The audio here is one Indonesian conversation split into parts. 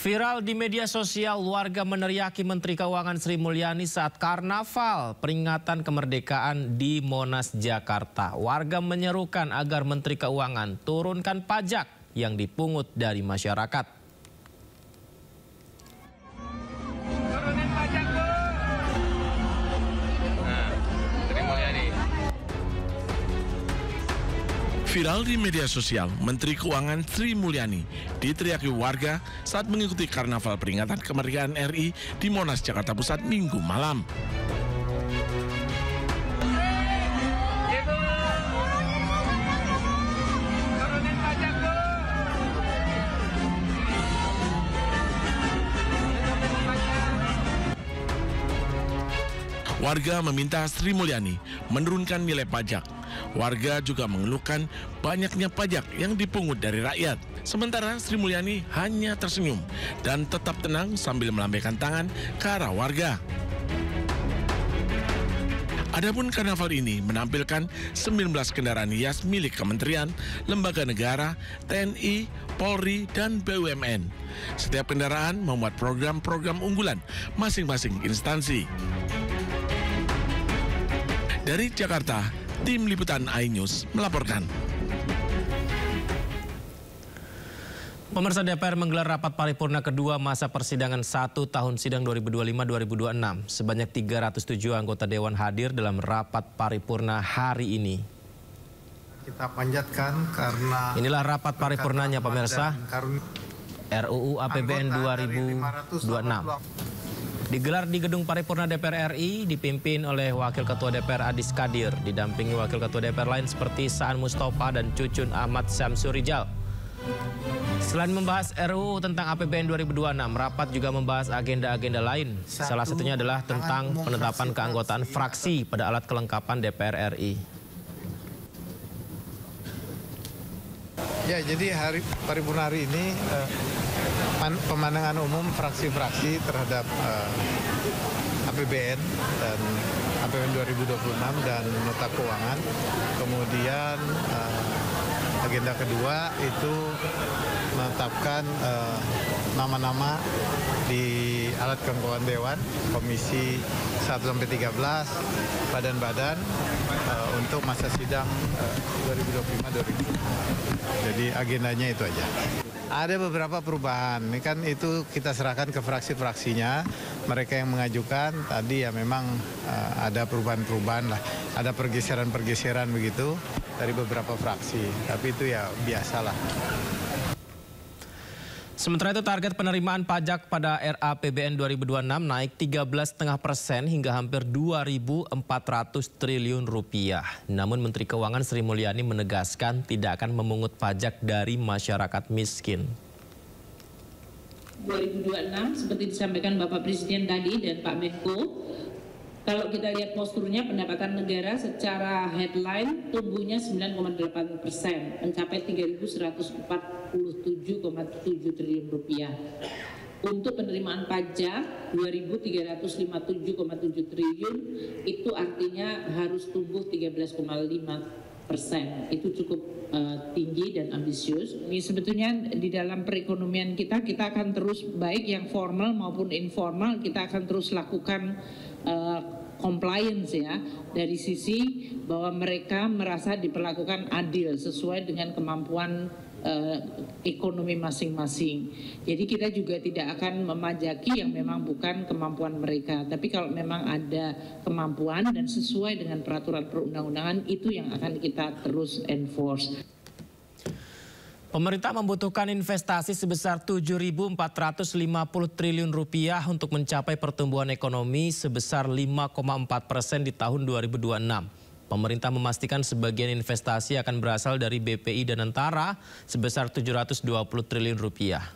Viral di media sosial, warga meneriaki Menteri Keuangan Sri Mulyani saat karnaval peringatan kemerdekaan di Monas, Jakarta. Warga menyerukan agar Menteri Keuangan turunkan pajak yang dipungut dari masyarakat. Viral di media sosial, Menteri Keuangan Sri Mulyani diteriaki warga saat mengikuti karnaval peringatan kemerdekaan RI di Monas, Jakarta Pusat Minggu malam. Warga meminta Sri Mulyani menurunkan nilai pajak. Warga juga mengeluhkan banyaknya pajak yang dipungut dari rakyat. Sementara Sri Mulyani hanya tersenyum dan tetap tenang sambil melambaikan tangan ke arah warga. Adapun karnaval ini menampilkan 19 kendaraan hias milik kementerian, lembaga negara, TNI, Polri, dan BUMN. Setiap kendaraan membuat program-program unggulan masing-masing instansi. Dari Jakarta, Tim Liputan iNews melaporkan. Pemirsa, DPR menggelar rapat paripurna kedua masa persidangan 1 tahun sidang 2025-2026. Sebanyak 307 anggota Dewan hadir dalam rapat paripurna hari ini. Kita panjatkan karena inilah rapat paripurnanya, pemirsa. RUU APBN 2026. Digelar di Gedung Paripurna DPR RI, dipimpin oleh Wakil Ketua DPR Adis Kadir, didampingi Wakil Ketua DPR lain seperti Saan Mustafa dan Cucun Ahmad Syamsurijal. Selain membahas RUU tentang APBN 2026, rapat juga membahas agenda-agenda lain. Salah satunya adalah tentang penetapan keanggotaan fraksi pada alat kelengkapan DPR RI. Ya, jadi paripurna hari ini pemandangan umum fraksi-fraksi terhadap APBN dan APBN 2026 dan nota keuangan. Kemudian agenda kedua itu menetapkan nama-nama di alat kelengkapan Dewan, Komisi 1-13, badan-badan untuk masa sidang 2025-2026. Jadi agendanya itu aja. Ada beberapa perubahan, ini kan itu kita serahkan ke fraksi-fraksinya, mereka yang mengajukan tadi ya memang ada perubahan-perubahan lah, ada pergeseran-pergeseran begitu dari beberapa fraksi, tapi itu ya biasalah. Sementara itu target penerimaan pajak pada RAPBN 2026 naik 13,5% hingga hampir 2.400 triliun rupiah. Namun Menteri Keuangan Sri Mulyani menegaskan tidak akan memungut pajak dari masyarakat miskin. 2026 seperti disampaikan Bapak Presiden tadi dan Pak Menko, kalau kita lihat posturnya pendapatan negara secara headline tumbuhnya 9,8%, mencapai 3.147,7 triliun rupiah. Untuk penerimaan pajak 2.357,7 triliun, itu artinya harus tumbuh 13,5%. Itu cukup tinggi dan ambisius. Ini sebetulnya di dalam perekonomian kita akan terus, baik yang formal maupun informal, kita akan terus lakukan compliance ya, dari sisi bahwa mereka merasa diperlakukan adil sesuai dengan kemampuan ekonomi masing-masing. Jadi kita juga tidak akan memajaki yang memang bukan kemampuan mereka, tapi kalau memang ada kemampuan dan sesuai dengan peraturan perundang-undangan, itu yang akan kita terus enforce. Pemerintah membutuhkan investasi sebesar 7.450 triliun rupiah untuk mencapai pertumbuhan ekonomi sebesar 5,4% di tahun 2026. Pemerintah memastikan sebagian investasi akan berasal dari BPI dan Antara sebesar 720 triliun rupiah.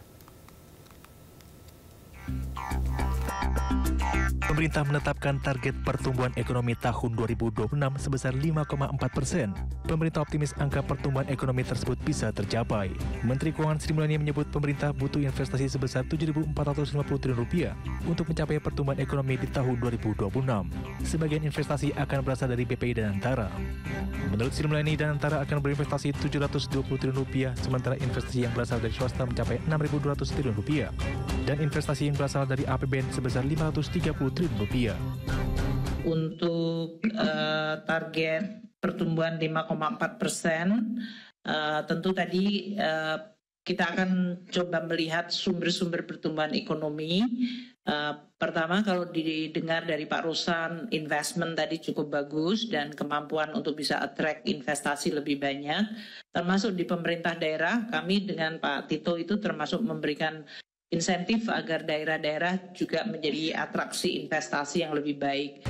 Pemerintah menetapkan target pertumbuhan ekonomi tahun 2026 sebesar 5,4%. Pemerintah optimis angka pertumbuhan ekonomi tersebut bisa tercapai. Menteri Keuangan Sri Mulyani menyebut pemerintah butuh investasi sebesar Rp7.450 triliun untuk mencapai pertumbuhan ekonomi di tahun 2026. Sebagian investasi akan berasal dari BPI dan Antara. Menurut Sri Mulyani, dan Antara akan berinvestasi Rp720 triliun, sementara investasi yang berasal dari swasta mencapai Rp6.200 triliun dan investasi yang berasal dari APBN sebesar Rp530 triliun. Untuk target pertumbuhan 5,4%, tentu tadi kita akan coba melihat sumber-sumber pertumbuhan ekonomi. Pertama, kalau didengar dari Pak Ruslan, investment tadi cukup bagus dan kemampuan untuk bisa attract investasi lebih banyak. Termasuk di pemerintah daerah, kami dengan Pak Tito itu termasuk memberikan insentif agar daerah-daerah juga menjadi atraksi investasi yang lebih baik.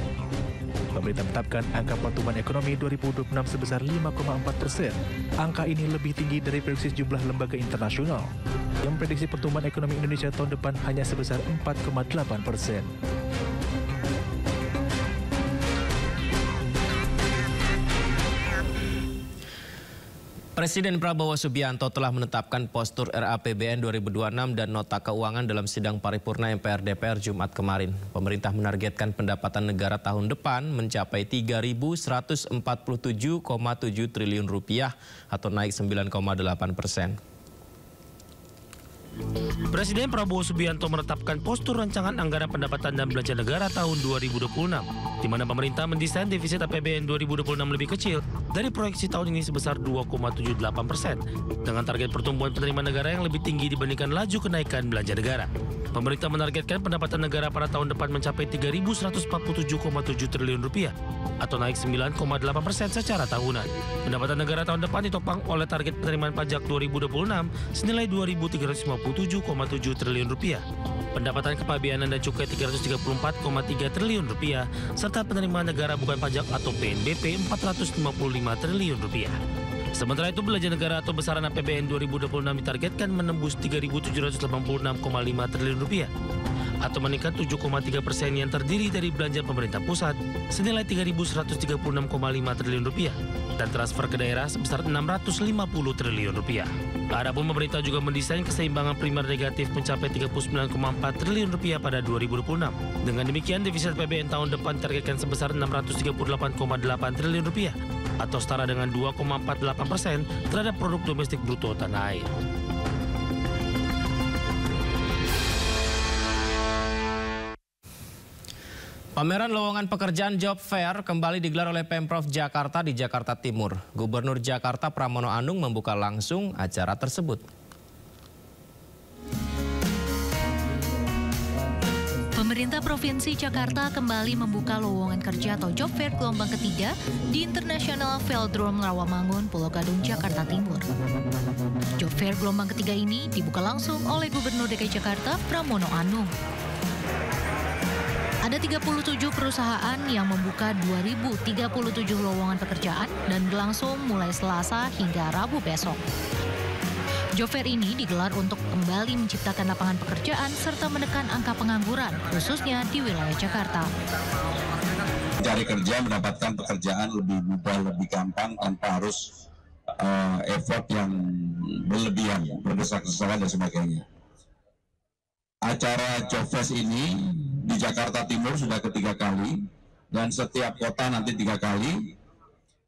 Pemerintah menetapkan angka pertumbuhan ekonomi 2026 sebesar 5,4%. Angka ini lebih tinggi dari prediksi sejumlah lembaga internasional yang memprediksi pertumbuhan ekonomi Indonesia tahun depan hanya sebesar 4,8%. Presiden Prabowo Subianto telah menetapkan postur RAPBN 2026 dan nota keuangan dalam sidang paripurna MPR DPR Jumat kemarin. Pemerintah menargetkan pendapatan negara tahun depan mencapai Rp3.147,7 triliun atau naik 9,8%. Presiden Prabowo Subianto menetapkan postur rancangan anggaran pendapatan dan belanja negara tahun 2026, di mana pemerintah mendesain defisit APBN 2026 lebih kecil dari proyeksi tahun ini sebesar 2,78%, dengan target pertumbuhan penerimaan negara yang lebih tinggi dibandingkan laju kenaikan belanja negara. Pemerintah menargetkan pendapatan negara pada tahun depan mencapai Rp3.147,7 triliun atau naik 9,8% secara tahunan. Pendapatan negara tahun depan ditopang oleh target penerimaan pajak 2026 senilai Rp2.357,7 triliun, pendapatan kepabeanan dan cukai Rp334,3 triliun, serta penerimaan negara bukan pajak atau PNBP Rp455 triliun. Sementara itu, belanja negara atau besaran APBN 2026 ditargetkan menembus Rp3.786,5 triliun atau meningkat 7,3% yang terdiri dari belanja pemerintah pusat senilai Rp3.136,5 triliun dan transfer ke daerah sebesar Rp650 triliun. Adapun pemerintah juga mendesain keseimbangan primer negatif mencapai Rp39,4 triliun pada 2026. Dengan demikian, defisit APBN tahun depan ditargetkan sebesar Rp638,8 triliun atau setara dengan 2,48% terhadap produk domestik bruto tanah air. Pameran lowongan pekerjaan Job Fair kembali digelar oleh Pemprov Jakarta di Jakarta Timur. Gubernur Jakarta Pramono Anung membuka langsung acara tersebut. Pemerintah Provinsi Jakarta kembali membuka lowongan kerja atau Job Fair gelombang ketiga di International Velodrome Rawamangun, Pulau Gadung, Jakarta Timur. Job Fair gelombang ketiga ini dibuka langsung oleh Gubernur DKI Jakarta Pramono Anung. Ada 37 perusahaan yang membuka 2.037 lowongan pekerjaan dan berlangsung mulai Selasa hingga Rabu besok. Job Fair ini digelar untuk kembali menciptakan lapangan pekerjaan serta menekan angka pengangguran, khususnya di wilayah Jakarta. Mencari kerja, mendapatkan pekerjaan lebih mudah, lebih gampang tanpa harus effort yang berlebihan, berdesak-desakan dan sebagainya. Acara Job Fest ini di Jakarta Timur sudah ketiga kali dan setiap kota nanti 3 kali,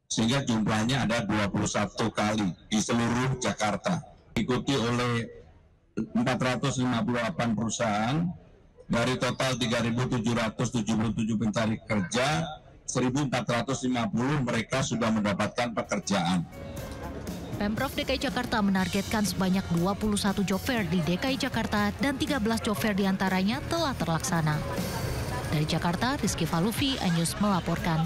sehingga jumlahnya ada 21 kali di seluruh Jakarta. Diikuti oleh 458 perusahaan dari total 3.777 pencari kerja, 1.450 mereka sudah mendapatkan pekerjaan. Pemprov DKI Jakarta menargetkan sebanyak 21 Job Fair di DKI Jakarta dan 13 Job Fair diantaranya telah terlaksana. Dari Jakarta, Rizky Falufi, iNews melaporkan.